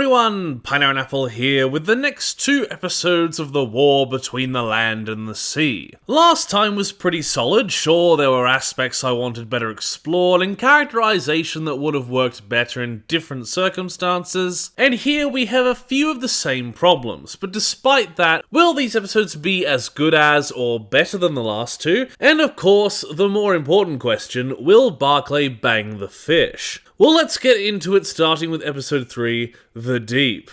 everyone, Pineapple here with the next 2 episodes of the War Between the Land and the Sea. Last time was pretty solid. Sure, there were aspects I wanted better explored and characterization that would have worked better in different circumstances, and here we have a few of the same problems, but despite that, will these episodes be as good as or better than the last 2? And of course, the more important question, will Barclay bang the fish? Well, let's get into it, starting with episode 3, The Deep.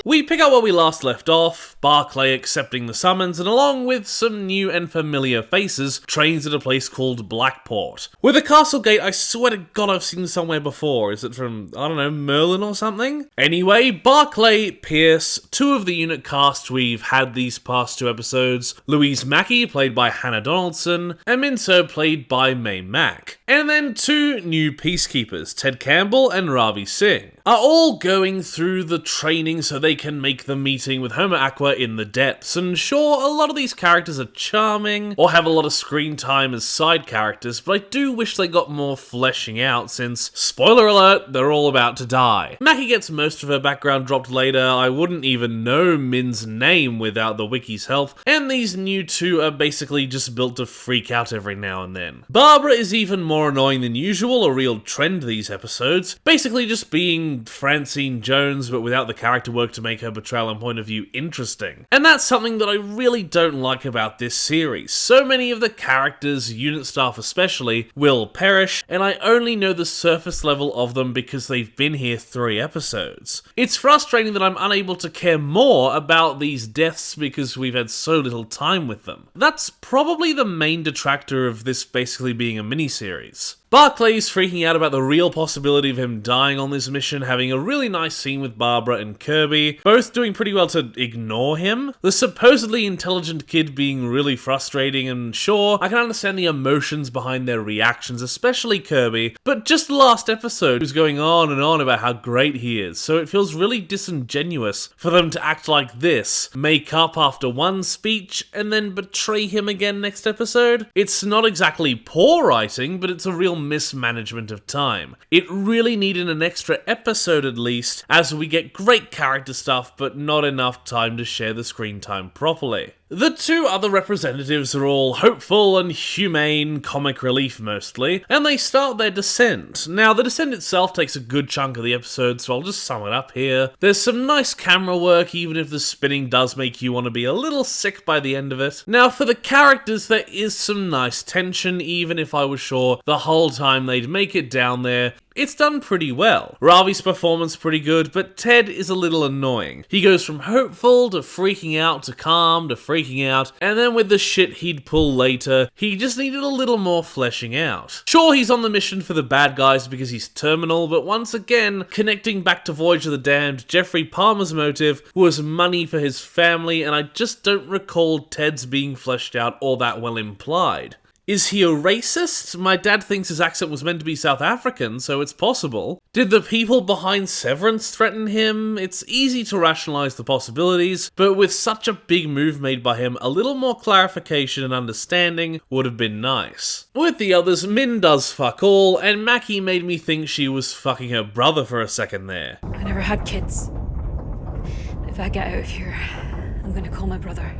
We pick up where we last left off, Barclay accepting the summons, and along with some new and familiar faces, trains at a place called Blackport. With a castle gate I swear to God I've seen somewhere before. Is it from, I don't know, Merlin or something? Anyway, Barclay, Pierce, 2 of the unit cast we've had these past 2 episodes, Louise Mackey, played by Hannah Donaldson, and Minso, played by May Mack. And then 2 new peacekeepers, Ted Campbell and Ravi Singh, are all going through the training so they can make the meeting with Homer Aqua in the depths, and sure, a lot of these characters are charming, or have a lot of screen time as side characters, but I do wish they got more fleshing out since, spoiler alert, they're all about to die. Mackie gets most of her background dropped later, I wouldn't even know Min's name without the wiki's help, and these new 2 are basically just built to freak out every now and then. Barbara is even more annoying than usual, a real trend these episodes, basically just being Francine Jones but without the character work to make her portrayal and point of view interesting. And that's something that I really don't like about this series. So many of the characters, unit staff especially, will perish, and I only know the surface level of them because they've been here 3 episodes. It's frustrating that I'm unable to care more about these deaths because we've had so little time with them. That's probably the main detractor of this basically being a miniseries. Barclay's freaking out about the real possibility of him dying on this mission, having a really nice scene with Barbara and Kirby, both doing pretty well to ignore him. The supposedly intelligent kid being really frustrating, and sure, I can understand the emotions behind their reactions, especially Kirby, but just last episode was going on and on about how great he is, so it feels really disingenuous for them to act like this, make up after one speech, and then betray him again next episode. It's not exactly poor writing, but it's a real mismanagement of time. It really needed an extra episode at least, as we get great character stuff but not enough time to share the screen time properly. The 2 other representatives are all hopeful and humane, comic relief mostly, and they start their descent. Now, the descent itself takes a good chunk of the episode, so I'll just sum it up here. There's some nice camera work, even if the spinning does make you want to be a little sick by the end of it. Now, for the characters, there is some nice tension, even if I was sure the whole time they'd make it down there. It's done pretty well. Ravi's performance pretty good, but Ted is a little annoying. He goes from hopeful to freaking out to calm to freaking out, and then with the shit he'd pull later, he just needed a little more fleshing out. Sure, he's on the mission for the bad guys because he's terminal, but once again, connecting back to Voyage of the Damned, Jeffrey Palmer's motive was money for his family, and I just don't recall Ted's being fleshed out or that well implied. Is he a racist? My dad thinks his accent was meant to be South African, so it's possible. Did the people behind Severance threaten him? It's easy to rationalize the possibilities, but with such a big move made by him, a little more clarification and understanding would have been nice. With the others, Min does fuck all, and Mackie made me think she was fucking her brother for a second there. I never had kids. If I get out of here, I'm gonna call my brother.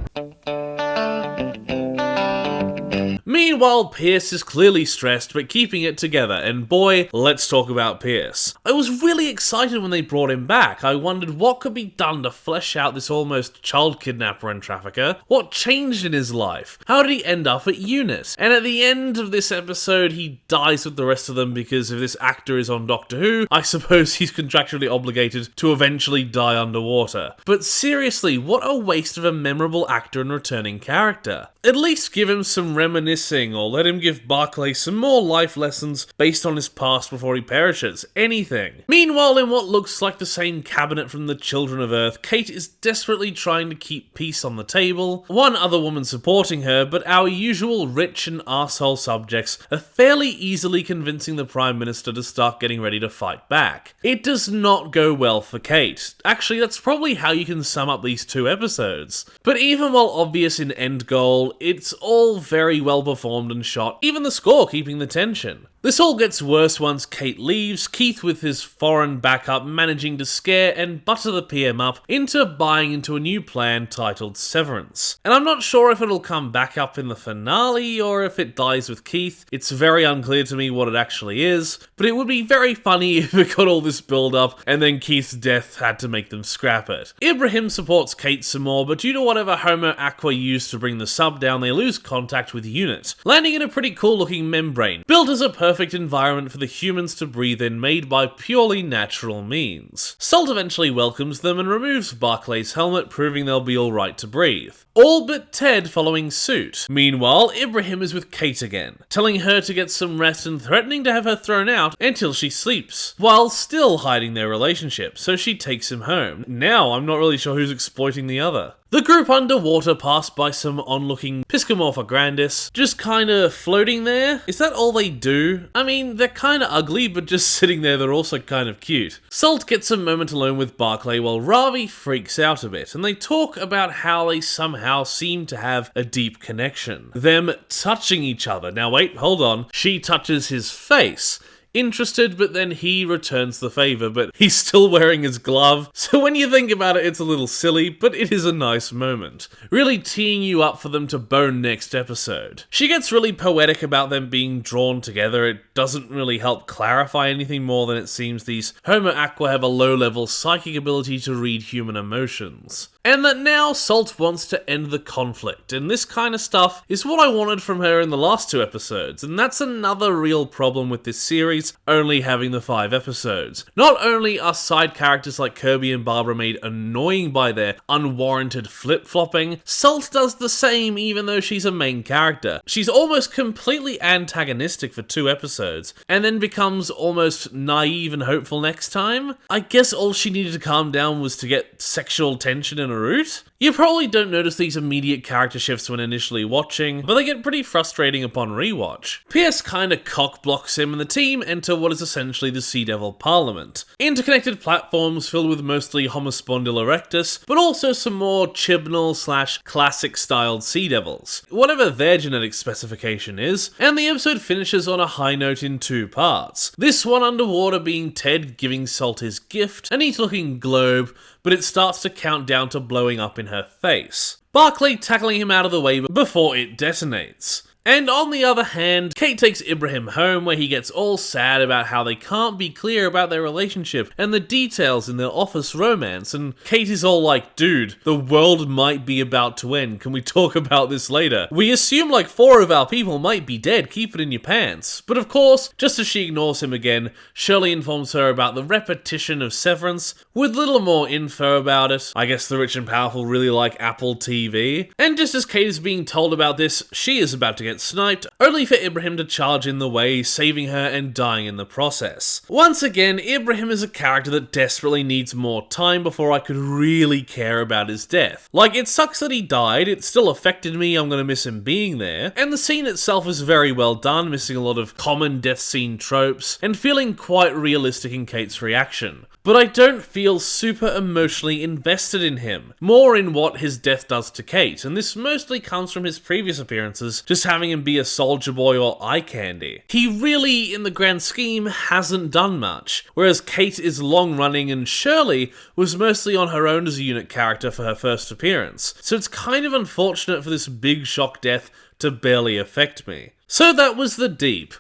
Meanwhile, Pierce is clearly stressed but keeping it together, and boy, let's talk about Pierce. I was really excited when they brought him back. I wondered what could be done to flesh out this almost child kidnapper and trafficker. What changed in his life? How did he end up at UNIT? And at the end of this episode, he dies with the rest of them because if this actor is on Doctor Who, I suppose he's contractually obligated to eventually die underwater. But seriously, what a waste of a memorable actor and returning character. At least give him some reminiscing, or let him give Barclay some more life lessons based on his past before he perishes. Anything. Meanwhile, in what looks like the same cabinet from the Children of Earth, Kate is desperately trying to keep peace on the table, one other woman supporting her, but our usual rich and arsehole subjects are fairly easily convincing the Prime Minister to start getting ready to fight back. It does not go well for Kate. Actually, that's probably how you can sum up these 2 episodes. But even while obvious in end goal, it's all very well performed and shot, even the score keeping the tension. This all gets worse once Kate leaves, Keith with his foreign backup managing to scare and butter the PM up into buying into a new plan titled Severance. And I'm not sure if it'll come back up in the finale or if it dies with Keith. It's very unclear to me what it actually is, but it would be very funny if it got all this build up and then Keith's death had to make them scrap it. Ibrahim supports Kate some more, but due to whatever Homo Aqua used to bring the sub down, they lose contact with Unit, landing in a pretty cool looking membrane, built as a perfect environment for the humans to breathe in, made by purely natural means. Salt eventually welcomes them and removes Barclay's helmet, proving they'll be alright to breathe. All but Ted following suit. Meanwhile, Ibrahim is with Kate again, telling her to get some rest and threatening to have her thrown out until she sleeps, while still hiding their relationship, so she takes him home. Now I'm not really sure who's exploiting the other. The group underwater pass by some onlooking Piscomorpha grandis, just kinda floating there. Is that all they do? I mean, they're kinda ugly, but just sitting there they're also kind of cute. Salt gets a moment alone with Barclay while Ravi freaks out a bit, and they talk about how they somehow seem to have a deep connection. Them touching each other. Now wait, hold on. She touches his face. Interested, but then he returns the favor, but he's still wearing his glove. So when you think about it, it's a little silly, but it is a nice moment. Really teeing you up for them to bone next episode. She gets really poetic about them being drawn together. It doesn't really help clarify anything more than it seems these Homo Aqua have a low-level psychic ability to read human emotions. And that now Salt wants to end the conflict, and this kind of stuff is what I wanted from her in the last 2 episodes, and that's another real problem with this series only having the 5 episodes. Not only are side characters like Kirby and Barbara made annoying by their unwarranted flip-flopping, Salt does the same even though she's a main character. She's almost completely antagonistic for 2 episodes, and then becomes almost naive and hopeful next time. I guess all she needed to calm down was to get sexual tension in a route? You probably don't notice these immediate character shifts when initially watching, but they get pretty frustrating upon rewatch. Pierce kinda cock-blocks him and the team enter what is essentially the Sea Devil Parliament. Interconnected platforms filled with mostly Homospondyl erectus, but also some more Chibnall/classic-styled Sea Devils, whatever their genetic specification is, and the episode finishes on a high note in 2 parts. This one underwater being Ted giving Salt his gift, a neat-looking globe, but it starts to count down to blowing up in her face. Barclay tackling him out of the way before it detonates. And on the other hand, Kate takes Ibrahim home where he gets all sad about how they can't be clear about their relationship and the details in their office romance, and Kate is all like, dude, the world might be about to end, can we talk about this later? We assume like 4 of our people might be dead, keep it in your pants. But of course, just as she ignores him again, Shirley informs her about the repetition of Severance, with little more info about it. I guess the rich and powerful really like Apple TV. And just as Kate is being told about this, she is about to get sniped, only for Ibrahim to charge in the way, saving her and dying in the process. Once again, Ibrahim is a character that desperately needs more time before I could really care about his death. Like, it sucks that he died, it still affected me, I'm gonna miss him being there, and the scene itself is very well done, missing a lot of common death scene tropes, and feeling quite realistic in Kate's reaction. But I don't feel super emotionally invested in him, more in what his death does to Kate, and this mostly comes from his previous appearances, just having him be a soldier boy or eye candy. He really, in the grand scheme, hasn't done much, whereas Kate is long running and Shirley was mostly on her own as a unit character for her first appearance, so it's kind of unfortunate for this big shock death to barely affect me. So that was The Deep.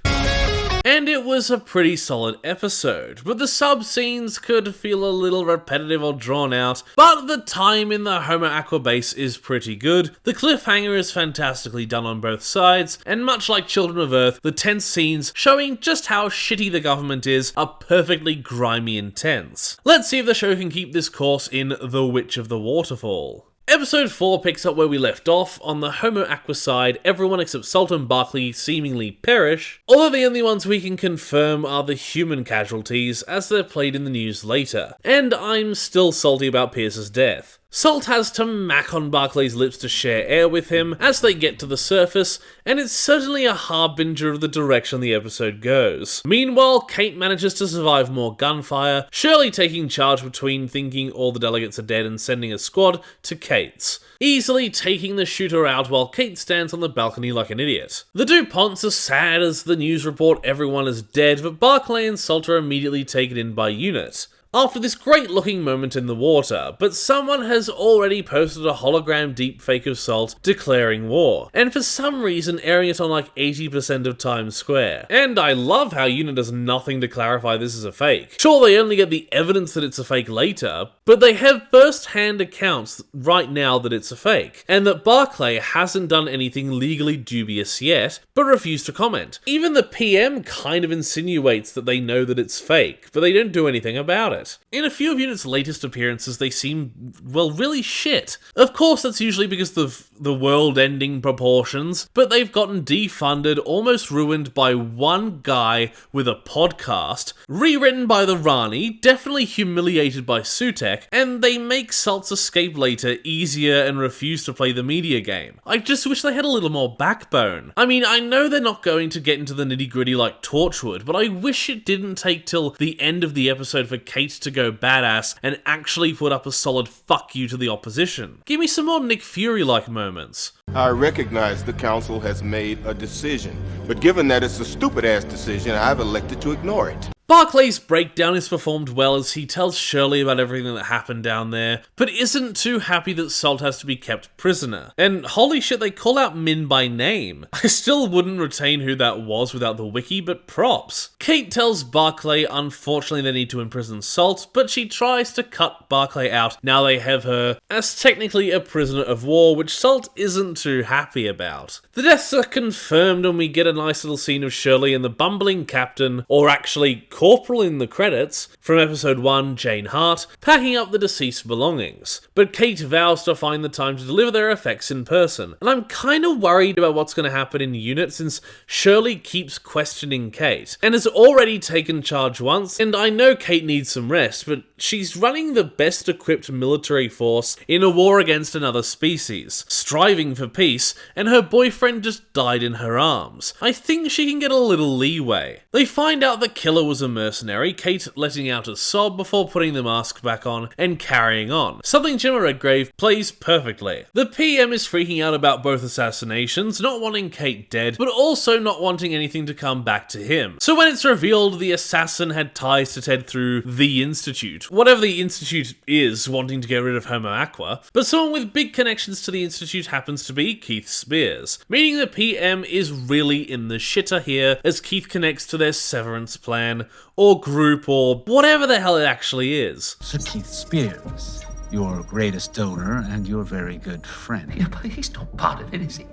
And it was a pretty solid episode, but the sub-scenes could feel a little repetitive or drawn out, but the time in the Homo Aqua base is pretty good, the cliffhanger is fantastically done on both sides, and much like Children of Earth, the tense scenes showing just how shitty the government is are perfectly grimy and tense. Let's see if the show can keep this course in The Witch of the Waterfall. Episode 4 picks up where we left off. On the Homo Aqua side, everyone except Salt and Barclay seemingly perish, although the only ones we can confirm are the human casualties, as they're played in the news later. And I'm still salty about Pierce's death. Salt has to mack on Barclay's lips to share air with him as they get to the surface, and it's certainly a harbinger of the direction the episode goes. Meanwhile, Kate manages to survive more gunfire, Shirley taking charge between thinking all the delegates are dead and sending a squad to Kate's, easily taking the shooter out while Kate stands on the balcony like an idiot. The DuPonts are sad as the news report everyone is dead, but Barclay and Salt are immediately taken in by Unit after this great looking moment in the water, but someone has already posted a hologram deepfake of Salt declaring war, and for some reason airing it on like 80% of Times Square. And I love how Unit does nothing to clarify this is a fake. Sure, they only get the evidence that it's a fake later, but they have first-hand accounts right now that it's a fake, and that Barclay hasn't done anything legally dubious yet, but refused to comment. Even the PM kind of insinuates that they know that it's fake, but they don't do anything about it. In a few of Unit's latest appearances, they seem, well, really shit. Of course, that's usually because of the world-ending proportions, but they've gotten defunded, almost ruined by one guy with a podcast, rewritten by the Rani, definitely humiliated by Sutek, and they make Salt's escape later easier and refuse to play the media game. I just wish they had a little more backbone. I mean, I know they're not going to get into the nitty-gritty like Torchwood, but I wish it didn't take till the end of the episode for Kate to go badass and actually put up a solid fuck you to the opposition. Give me some more Nick Fury-like moments. I recognize the council has made a decision, but given that it's a stupid-ass decision, I've elected to ignore it. Barclay's breakdown is performed well as he tells Shirley about everything that happened down there, but isn't too happy that Salt has to be kept prisoner. And holy shit, they call out Min by name. I still wouldn't retain who that was without the wiki, but props. Kate tells Barclay unfortunately they need to imprison Salt, but she tries to cut Barclay out now they have her as technically a prisoner of war, which Salt isn't too happy about. The deaths are confirmed and we get a nice little scene of Shirley and the bumbling captain, or actually Corporal in the credits, from episode 1, Jane Hart, packing up the deceased belongings. But Kate vows to find the time to deliver their effects in person, and I'm kind of worried about what's going to happen in Unit since Shirley keeps questioning Kate, and has already taken charge once, and I know Kate needs some rest, but she's running the best equipped military force in a war against another species, striving for peace, and her boyfriend just died in her arms. I think she can get a little leeway. They find out the killer was a mercenary, Kate letting out a sob before putting the mask back on and carrying on, something Gemma Redgrave plays perfectly. The PM is freaking out about both assassinations, not wanting Kate dead, but also not wanting anything to come back to him. So when it's revealed the assassin had ties to Ted through the Institute, whatever the Institute is wanting to get rid of Homo Aqua, but someone with big connections to the Institute happens to be Keith Spears, meaning the PM is really in the shitter here as Keith connects to their severance plan, or group, or whatever the hell it actually is. Sir Keith Spears, your greatest donor and your very good friend. Yeah, but he's not part of it, is he?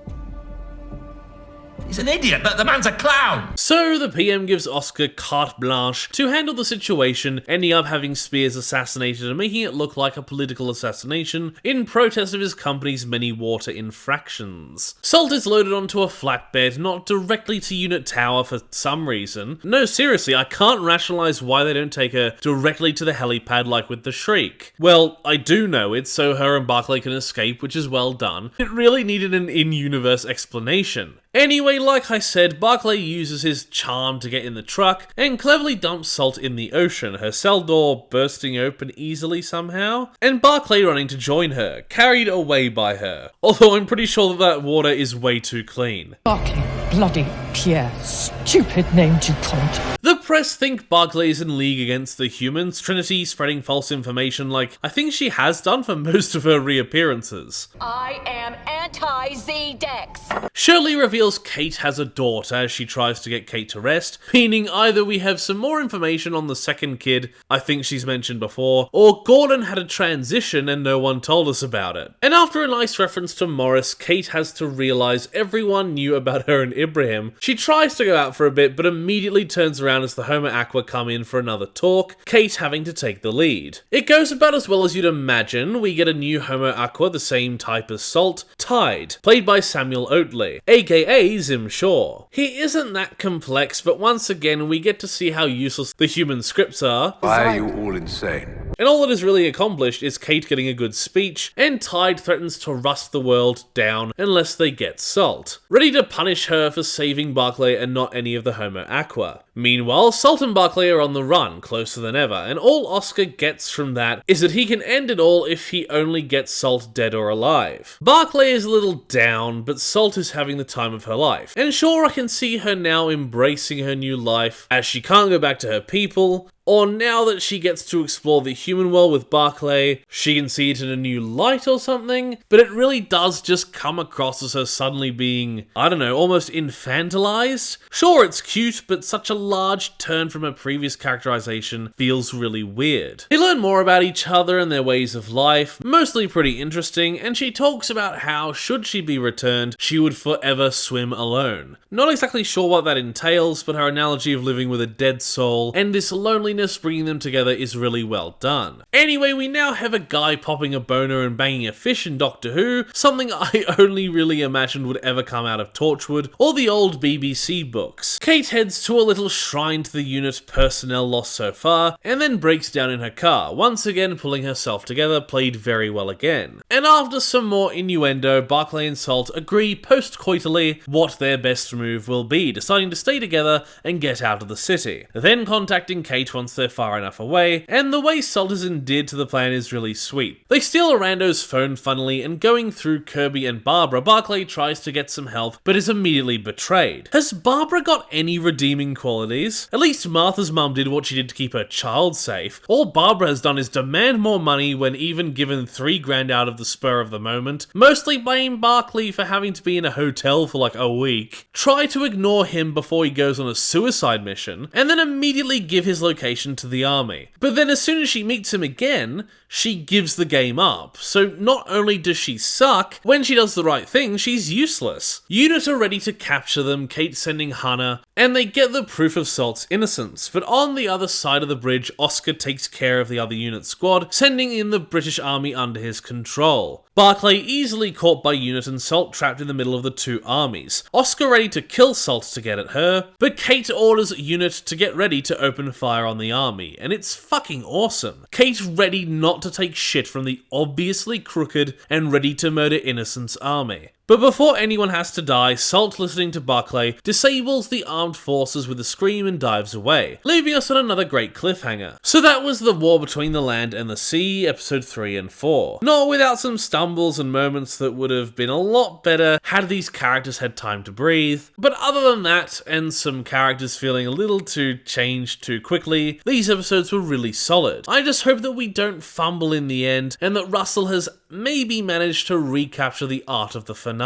He's an idiot, the man's a clown! So the PM gives Oscar carte blanche to handle the situation, ending up having Spears assassinated and making it look like a political assassination in protest of his company's many water infractions. Salt is loaded onto a flatbed, not directly to Unit Tower for some reason. No, seriously, I can't rationalize why they don't take her directly to the helipad like with the Shriek. Well, I do know it's so her and Barclay can escape, which is well done. It really needed an in-universe explanation. Anyway, like I said, Barclay uses his charm to get in the truck and cleverly dumps Salt in the ocean, her cell door bursting open easily somehow, and Barclay running to join her, carried away by her. Although I'm pretty sure that water is way too clean. Barclay, bloody Pierre, stupid name DuPont. The press think Barclay is in league against the humans, Trinity spreading false information like I think she has done for most of her reappearances. I am anti-Z-Dex. Shirley reveals Kate has a daughter as she tries to get Kate to rest, meaning either we have some more information on the second kid, I think she's mentioned before, or Gordon had a transition and no one told us about it. And after a nice reference to Morris, Kate has to realize everyone knew about her and Ibrahim. She tries to go out for a bit, but immediately turns around as the Homo Aqua come in for another talk, Kate having to take the lead. It goes about as well as you'd imagine. We get a new Homo Aqua, the same type as Salt, Tide, played by Samuel Oatley, aka Zim Shaw. He isn't that complex, but once again we get to see how useless the human scripts are. Why are you all insane? and all that is really accomplished is Kate getting a good speech, and Tide threatens to rust the world down unless they get Salt, ready to punish her for saving Barclay and not any of the Homo Aqua. Meanwhile, Salt and Barclay are on the run, closer than ever, and all Oscar gets from that is that he can end it all if he only gets Salt dead or alive. Barclay is a little down, but Salt is having the time of her life, and sure, I can see her now embracing her new life as she can't go back to her people, or now that she gets to explore the human world with Barclay, she can see it in a new light or something, but it really does just come across as her suddenly being, I don't know, almost infantilized? Sure, it's cute, but such a large turn from her previous characterization feels really weird. They learn more about each other and their ways of life, mostly pretty interesting, and she talks about how, should she be returned, she would forever swim alone. Not exactly sure what that entails, but her analogy of living with a dead soul and this loneliness bringing them together is really well done. Anyway, we now have a guy popping a boner and banging a fish in Doctor Who, something I only really imagined would ever come out of Torchwood or the old BBC books. Kate heads to a little shrine to the unit personnel lost so far, and then breaks down in her car, once again pulling herself together, played very well again. And after some more innuendo, Barclay and Salt agree post-coitally what their best move will be, deciding to stay together and get out of the city. Then contacting Kate once they're far enough away, and the way Salt is endeared to the plan is really sweet. They steal Rando's phone funnily, and going through Kirby and Barbara, Barclay tries to get some help, but is immediately betrayed. Has Barbara got any redeeming qualities? At least Martha's mum did what she did to keep her child safe. All Barbara has done is demand more money when even given $3,000 out of the spur of the moment, mostly blame Barclay for having to be in a hotel for like a week, try to ignore him before he goes on a suicide mission, and then immediately give his location to the army. But then as soon as she meets him again, she gives the game up. So not only does she suck, when she does the right thing, she's useless. Unit are ready to capture them, Kate sending Hannah, and they get the proof of Salt's innocence. But on the other side of the bridge, Oscar takes care of the other unit squad, sending in the British army under his control. Barclay easily caught by Unit and Salt trapped in the middle of the two armies. Oscar ready to kill Salt to get at her, but Kate orders Unit to get ready to open fire on the army, and it's fucking awesome. Kate ready not to take shit from the obviously crooked and ready to murder innocents army. But before anyone has to die, Salt, listening to Barclay, disables the armed forces with a scream and dives away, leaving us on another great cliffhanger. So that was The War Between the Land and the Sea, episode 3 and 4. Not without some stumbles and moments that would have been a lot better had these characters had time to breathe. But other than that, and some characters feeling a little too changed too quickly, these episodes were really solid. I just hope that we don't fumble in the end, and that Russell has maybe managed to recapture the art of the finale.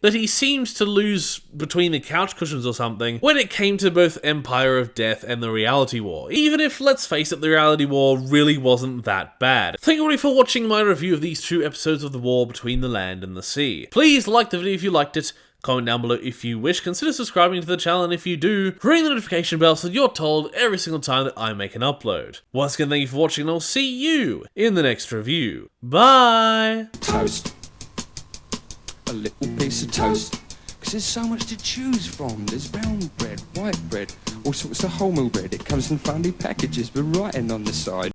That he seems to lose between the couch cushions or something when it came to both Empire of Death and the Reality War, even if, let's face it, the Reality War really wasn't that bad. Thank you everybody for watching my review of these 2 episodes of The War Between the Land and the Sea. Please like the video if you liked it, comment down below if you wish, consider subscribing to the channel, and if you do, ring the notification bell so that you're told every single time that I make an upload. Once again, thank you for watching, and I'll see you in the next review. Bye! Toast. A little piece of toast. Because there's so much to choose from. There's brown bread, white bread, all sorts of wholemeal bread. It comes in funny packages with writing on the side.